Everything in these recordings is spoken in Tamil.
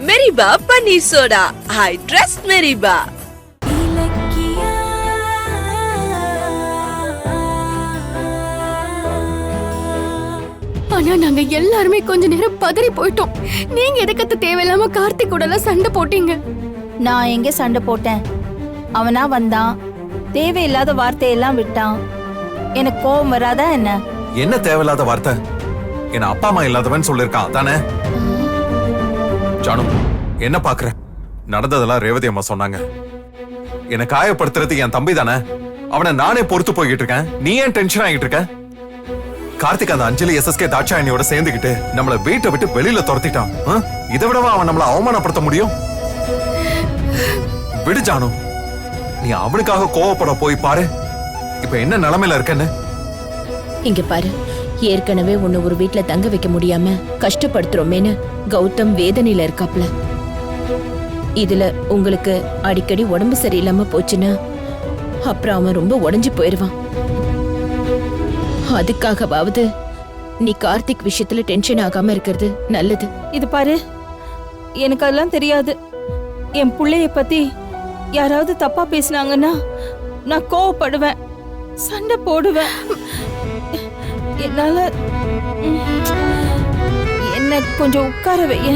மெரிபா பன்னீர் சோடா. I trust மெரிபா. ஆனா நாங்க எல்லாருமே கொஞ்ச நேரம் பதறி போயிட்டோம். நீங்க எதுக்கு தேவையில்லாம கார்த்திக் கூட சண்டை போட்டீங்க? நான் எங்க சண்டை போட்டேன்? அவனா வந்தான், தேவையில்லாத வார்த்தையெல்லாம் விட்டான். எனக்கு கோபம் வராதா என்ன? என்ன தேவையில்லாத வார்த்தை? என்ன அப்பா அம்மா இல்லாதவன் சொல்லிருக்கான் தானே? ஜானு, என்ன பாக்குற? நடந்ததெல்லாம் ரேவதி அம்மா சொன்னாங்க. என்ன காயப்படுத்துறது என் தம்பி தானே? அவனை நானே பொறுத்து போய்கிட்டு இருக்கேன். நீ ஏன் டென்ஷன் ஆகிட்டு இருக்க? கார்த்திக் அந்த அஞ்சலி SSK தாட்சாயணியோட சேர்ந்துகிட்டு நம்மள வீட்டை விட்டு வெளியில துரத்திட்டான். இதை விடவா அவன் நம்மள அவமானப்படுத்த முடியும்? விடு ஜானு, நீ அவனுக்காக கோவப்பட போய் பாரு இப்ப என்ன நிலைமையில இருக்கன்னு. இங்க பாரு, ஏற்கனவே உன்னை ஒரு வீட்டுல தங்க வைக்க முடியாம கஷ்டப்படுத்துறோமேன்னு கௌதம் வேதனையில இருக்காப்ல. இதுல உங்களுக்கு அடிக்கடி உடம்பு சரியில்லாம போச்சுன்னா அப்புறம் அவன் ரொம்ப உடைஞ்சு போயிருவான். அதுக்காகவாவது நீ கார்த்திக் விஷயத்துல டென்ஷன் ஆகாம இருக்கிறது நல்லது. இது பாரு, எனக்கு அதெல்லாம் தெரியாது. என் புள்ளைய பத்தி யாராவது தப்பா பேசினாங்கன்னா நான் கோவப்படுவேன், சண்டை போடுவேன். என்னால என்ன கொஞ்சம் உட்கார வைய.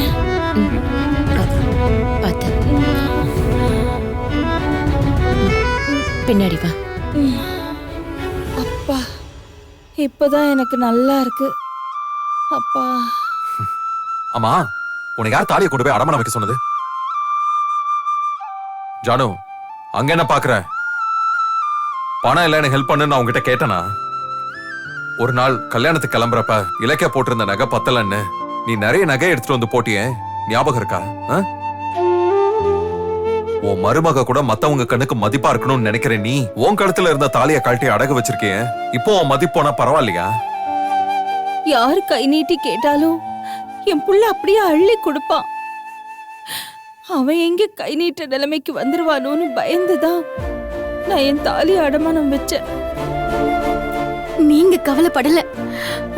பாத்து பின்னாடி வா. அப்பா, இப்பதான் எனக்கு நல்லா இருக்கு. அப்பா. அம்மா, உனக்கு யார் தாலியை கொண்டு போய் அடமானம் வைக்க சொன்னது? ஜானு, அங்க என்ன பாக்குற? பணம் இல்ல எனக்கு ஹெல்ப் பண்ணு நான் உங்ககிட்ட கேட்டனா? ஒரு நாள் கல்யாணத்துக்கு கிளம்புறப்ப இலக்கிய போட்டிருந்த நகை பத்தலன்னு நீ நிறைய நகை எடுத்துட்டு வந்து போட்டியே, ஞாபகம் இருக்கா? உன் மருமக கூட மத்தவங்க கண்ணுக்கு மதிப்பா இருக்கணும்னு நினைக்கிறேன். நீ உன் கழுத்துல இருந்த தாலியை கழட்டி அடகு வச்சிருக்கிய. இப்போ உன் மதிப்பு போனா பரவாயில்லையா? யாரு கை நீட்டி கேட்டாலும் என் புள்ள அப்படியே அள்ளி கொடுப்பான். அவன் எங்க கை நீட்ட நிலைமைக்கு வந்துருவானோன்னு பயந்துதான் நான் என் தாலி அடமானம் வச்சேன். நீங்க கவலைப்படல,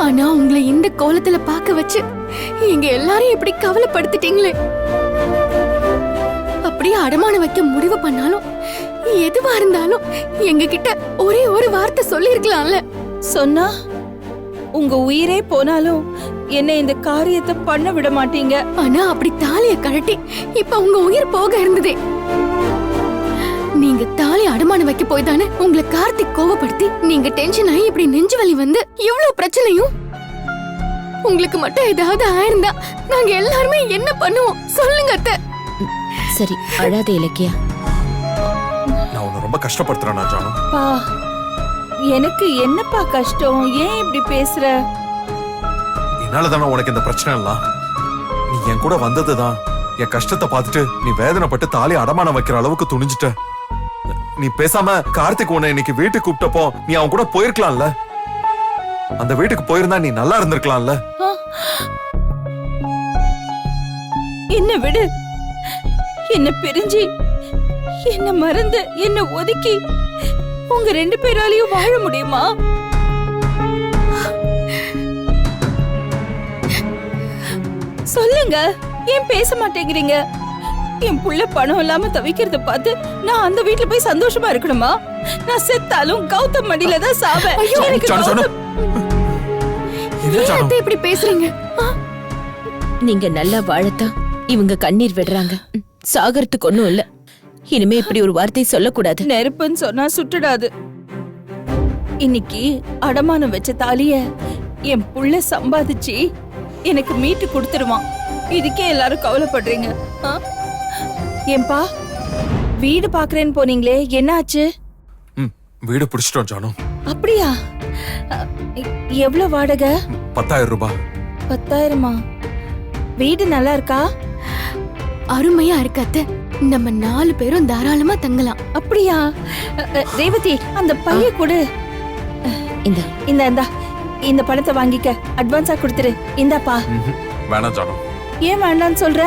ஆனா உங்களை இந்த கோலத்துல பாக்க வச்சு எங்க எல்லாரும் இப்படி கவலைப்படுத்திட்டீங்களே. அப்படியே அடமானம் வைக்க முடிவு பண்ணாலும் எதுவா இருந்தாலும் எங்க கிட்ட ஒரே ஒரு வார்த்தை சொல்லி இருக்கலாம்ல. சொன்னா உங்க உயிரே போனாலும் என்ன இந்த காரியத்தை பண்ண விட மாட்டீங்க. ஆனா அப்படி தாலிய கழட்டி இப்ப உங்க உயிர் போக இருந்ததே. நீங்க தாலி அடமானம் வைக்க போய் தானே உங்களை கார்த்திக் கோவப்படுத்தி நீங்க டென்ஷன் ஆகி இப்படி நெஞ்சு வலி வந்து இவ்வளவு பிரச்சனையும். உங்களுக்கு மட்டும் ஏதாவது ஆயிருந்தா நாங்க எல்லாருமே என்ன பண்ணுவோம் சொல்லுங்க அத்தை. சரி, அழாத இலக்கியா. நான் உன்னை ரொம்ப கஷ்டப்படுத்துறேன் ஜானு. பா, எனக்கு என்னப்பா கஷ்டம்? ஏன் இப்படி பேசுற? என்னாலதானே உனக்கு இந்த பிரச்சனை எல்லாம். நீ என் கூட வந்ததுதான். என் கஷ்டத்தை பார்த்துட்டு நீ வேதனைப்பட்டு தாலி அடமானம் வைக்கிற அளவுக்கு துணிஞ்சிட்ட. நீ பேசாம கார்த்திக் உன்னை இன்னைக்கு வீட்டுக்கு கூப்பிட்டப்போ நீ அவன் கூட போயிருக்கலாம்ல. அந்த வீட்டுக்கு போயிருந்தா நீ நல்லா இருந்திருக்கலாம்ல. என்ன விடு, என்ன பிரிஞ்சு என்ன மறந்து என்ன ஒதுக்கி உங்க ரெண்டு பேராலையும் வாழ முடியுமா? சொல்லுங்க, ஏன் பேச மாட்டேங்கிறீங்க? என் புள்ள பணம் இல்லாம தவிக்கிறத பார்த்து நான் அந்த வீட்டுல போய் சந்தோஷமா இருக்கணுமா? நான் செத்தாலும் கௌதம் மடியில தான் சாவேன். இப்படி பேசுறீங்க? நீங்க நல்லா வாழத்தான் இவங்க கண்ணீர் விடுறாங்க. சாகறதுக்கு ஒண்ணும் இல்ல. இனிமே இப்படி ஒரு வார்த்தை சொல்லக்கூடாது. நெருப்புன்னு சொன்னா சுட்டுடாது. இன்னைக்கு அடமானம் வச்ச தாலிய என் புள்ள சம்பாதிச்சு எனக்கு மீட்டு கொடுத்துருவான். இதுக்கே எல்லாரும் கவலைப்படுறீங்க. ஏன்பா, வீடு பாக்குறேன்னு போனீங்களே, என்னாச்சு? வீடு பிடிச்சிட்டோம் ஜானு. அப்படியா? எவ்வளவு வாடகை? 10,000 ரூபாய். 10,000? வீடு நல்லா இருக்கா? அருமையா இருக்காத்த. நம்ம 4 பேரும் தாராளமா தங்கலாம். அப்படியா? ரேவதி, அந்த பைய கொடு. இந்த இந்த இந்த பணத்தை வாங்கிக்க, அட்வான்ஸா கொடுத்துரு. இந்தாப்பா. வேணாம் ஜானு. ஏன் வேண்டான்னு சொல்ற?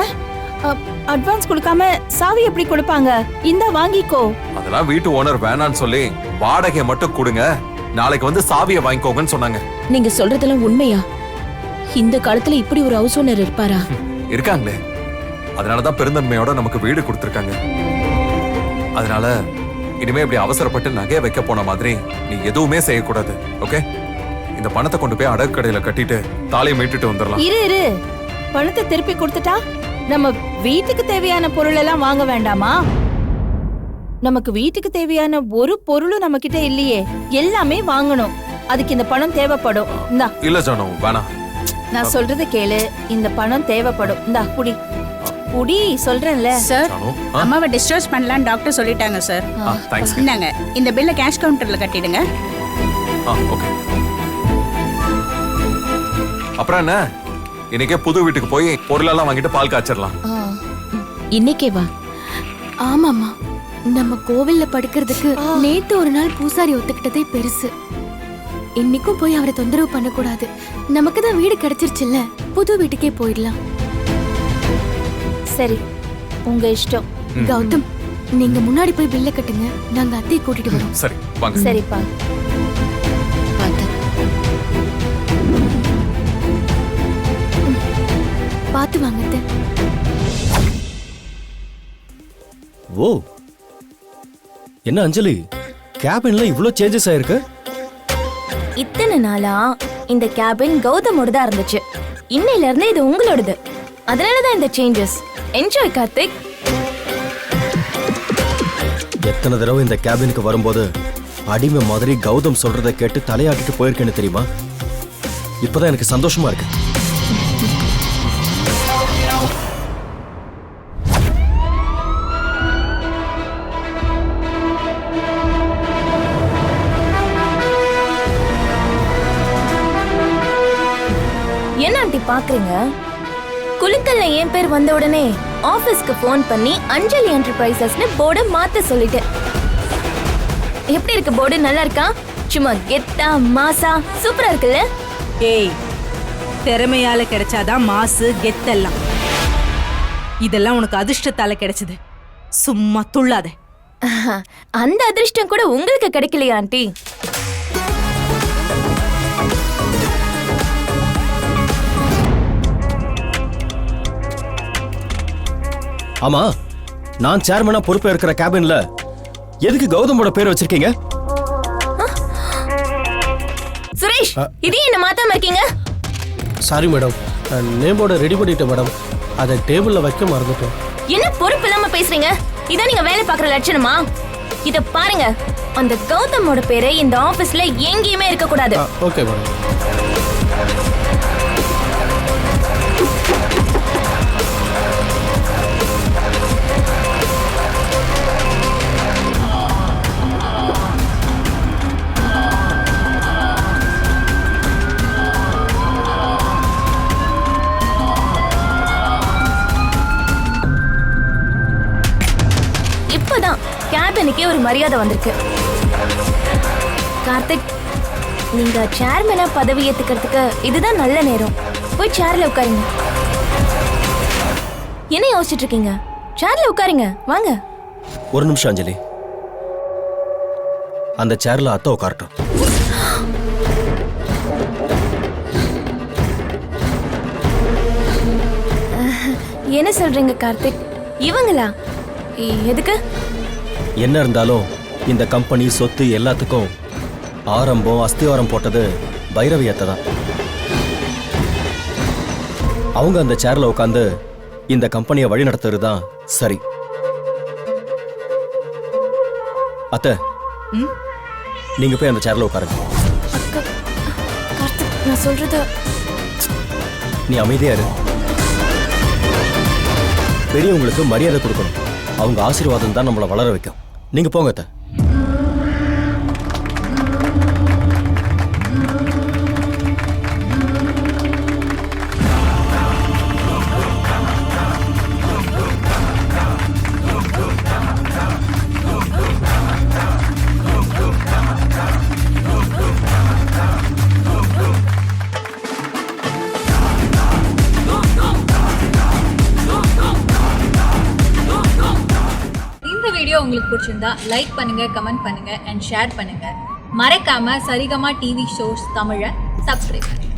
அட்வான்ஸ் கொடுக்காம சாவி எப்படி கொடுப்பாங்க? இந்த வாங்கிக்கோ. அதெல்லாம் வீட்டு ஓனர் வேணான்னு சொல்லி வாடகை மட்டும் கொடுங்க, நாளைக்கு வந்து சாவியை வாங்கிக்கோங்கன்னு சொன்னாங்க. நீங்க சொல்றதெல்லாம் உண்மையா? இந்த காலத்துல இப்படி ஒரு ஹவுஸ் ஓனர் இருப்பாரா? இருக்காங்களே, அதனாலதான் பெருந்தன்மையோட நமக்கு வீடு கொடுத்திருக்காங்க. அதனால இனிமே இப்படி அவசரப்பட்டு நகைய வைக்க போன மாதிரி நீ எதுவுமே செய்யக்கூடாது. ஓகே? இந்த பணத்தை கொண்டு போய் அடகு கடையில கட்டிட்டு தாலியை மீட்டுட்டு வந்துடலாம். இரு பணத்தை திருப்பி கொடுத்துட்டா நம்ம வீட்டுக்கு தேவையான பொருள் எல்லாம் வாங்க வேண்டாமா? நமக்கு வீட்டுக்கு தேவையான ஒரு பொருளும் நம்ம கிட்ட இல்லையே. எல்லாமே வாங்கணும். அதுக்கு இந்த பணம் தேவைப்படும். இந்தா. இல்ல ஜானு, வேணாம். நான் சொல்றத கேளு. இந்த பணம் தேவைப்படும். இந்தா குடி குடி சொல்றேன்ல. சார், ஜானு, அம்மாவை டிஸ்சார்ஜ் பண்ணலாம் டாக்டர் சொல்லிட்டாங்க சார். தேங்க்ஸ். இந்தாங்க, இந்த பில்லை கேஷ் கவுண்டர்ல கட்டிடுங்க. ஓகே. அப்புறம் என்ன, இன்னைக்கே புது வீட்டுக்கு போய் பொருளெல்லாம் வாங்கிட்டு பால் காய்ச்சிடலாம். இன்னைக்கே வா. ஆமாமா, நம்ம கோவில்ல படுக்கிறதுக்கு நேத்து ஒரு நாள் பூசாரி ஒத்துக்கிட்டதே பெருசு. இன்னைக்கும் போய் அவரை தொந்தரவு பண்ணக்கூடாது. நமக்கு தான் வீடு கிடைச்சிருச்சுல்ல, புது வீட்டுக்கே போயிடலாம். சரி, உங்க இஷ்டம். கௌதம், நீங்க முன்னாடி போய் பில்ல கட்டுங்க, நாங்க அத்தையை கூட்டிட்டு வரோம். சரி, வாங்க. சரிப்பா. பார்த்து. பார்த்து வாங்க அத்தை. ஓ, என்ன அஞ்சலி, கேபின்ல இவ்ளோ சேஞ்சஸ் ஆயிருக்கு? இத்தனை நாளா இந்த கேபின் கௌதமோடதா இருந்துச்சு. இன்னையில இருந்து இது உங்களோடது. அதனாலதான் இந்த சேஞ்சஸ். என்ஜாய் கார்த்திக். எத்தனை தடவை இந்த கேபினுக்கு வரும்போது அடிமை மாதிரி கௌதம் சொல்றதை கேட்டு தலையாட்டிட்டு போயிருக்கேன்னு தெரியுமா? இப்பதான் எனக்கு சந்தோஷமா இருக்கு. என்ன ஆண்டி பாக்குறீங்க? குலுக்கல்ல என் பேர் வந்த உடனே ஆபீஸ்க்கு போன் பண்ணி அஞ்சலி என்டர்பிரைசஸ்னு போர்டை மாத்த சொல்லிட்டேன். எப்படி இருக்கு போர்டு? நல்லா இருக்கா? சும்மா கெத்தா மாசா சூப்பரா இருக்குல்ல? ஏய், திறமையால கிடைச்சாதான் மாசு கெத்தெல்லாம். இதெல்லாம் உனக்கு அதிர்ஷ்டத்தால கிடைச்சது. சும்மா துள்ளாத. அந்த அதிர்ஷ்டம் கூட உங்களுக்கு கிடைக்கலையா ஆண்டி? ஆமா, நான் சேர்மனா பொறுப்பா இருக்கிற கேபின்ல எதுக்கு கௌதமோட பேர் வச்சிருக்கீங்க? சுரேஷ், இது என்ன மாத்தாம இருக்கீங்க? சாரி மேடம், நேமோட ரெடி பண்ணிட்டேன் மேடம். அதை டேபிள்ல வைக்க மறந்துட்டோம். என்ன பொறுப்பு இல்லாம பேசுறீங்க? இதான் நீங்க வேலை பார்க்குற லட்சணமா? இத பாருங்க, அந்த கௌதமோட பேரு இந்த ஆபீஸ்ல எங்கேயுமே இருக்க கூடாது. Okay madam. இப்பதான் கேபினுக்கே ஒரு மரியாதை வந்திருக்கு. கார்த்திக், நீங்க சேர்மனா பதவி ஏத்துக்கிறதுக்கு இதுதான் நல்ல நேரம். போய் சேர்ல உட்காருங்க. என்ன யோசிச்சுட்டு இருக்கீங்க? சேர்ல உட்காருங்க, வாங்க. ஒரு நிமிஷம் அஞ்சலி, அந்த சேர்ல அத்தை உட்காரட்டும். என்ன சொல்றீங்க கார்த்திக்? இவங்களா? எதுக்கு? என்ன இருந்தாலும் இந்த கம்பெனி சொத்து எல்லாத்துக்கும் ஆரம்பம் அஸ்திவாரம் போட்டது பைரவி அத்தை தான். அவங்க அந்த சேர்ல உட்காந்து இந்த கம்பெனியை வழி நடத்துறது தான் சரி. அத்தை, நீங்க போய் அந்த சேர்ல உட்காருங்க. கார்த்திக், நான் சொல்றது. நீ அமைதியா இரு. பெரியவங்களுக்கு மரியாதை கொடுக்கணும். அவங்க ஆசீர்வாதம் தான் நம்மளை வளர வைக்கும். நீங்க போங்க அத்தை. உங்களுக்கு பிடிச்சிருந்தா லைக் பண்ணுங்க, கமெண்ட் பண்ணுங்க அண்ட் ஷேர் பண்ணுங்க. மறக்காம சரிகமா டிவி ஷோஸ் தமிழை சப்ஸ்கிரைப் பண்ணுங்க.